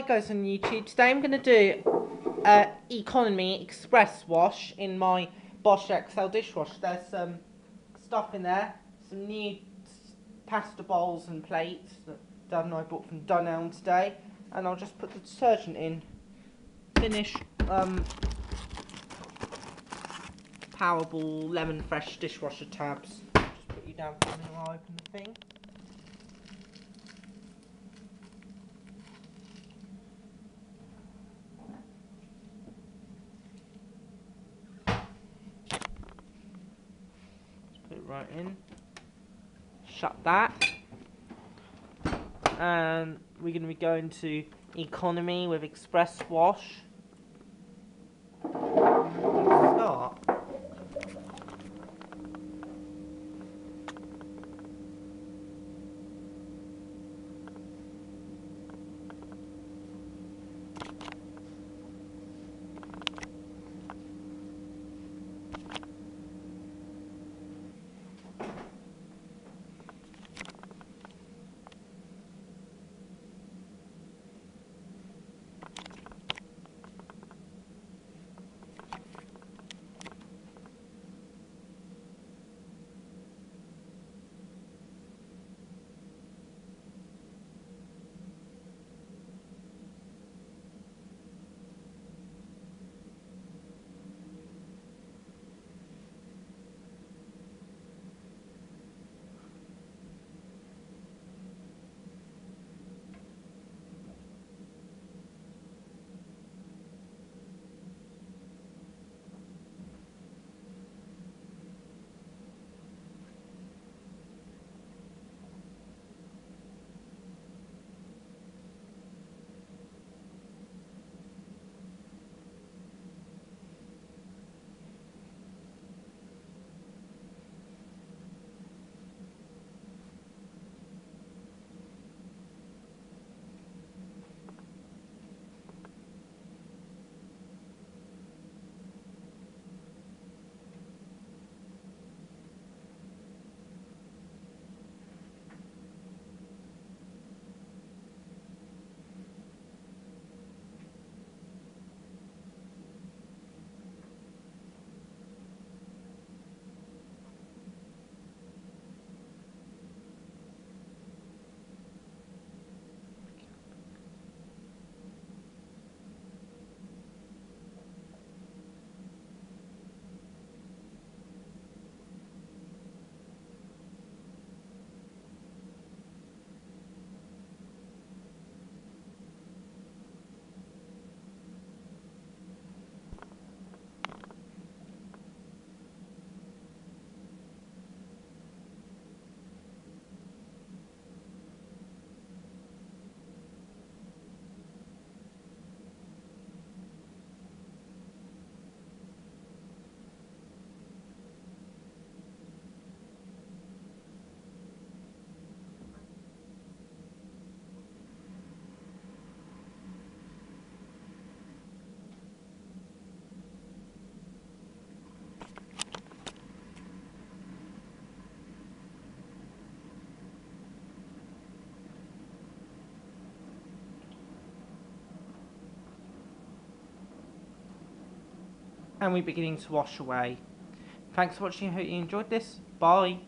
guys on YouTube. Today I'm going to do economy express wash in my Bosch Exxcel dishwasher. There's some stuff in there, some new pasta bowls and plates that Dad and I bought from Dunelm today, and I'll just put the detergent in. Finish Powerball Lemon Fresh dishwasher tabs. Just put you down for a minute while I open the thing. Put it right in. Shut that. And we're going to be going to economy with express wash. Let's start. And we're beginning to wash away. Thanks for watching. I hope you enjoyed this. Bye.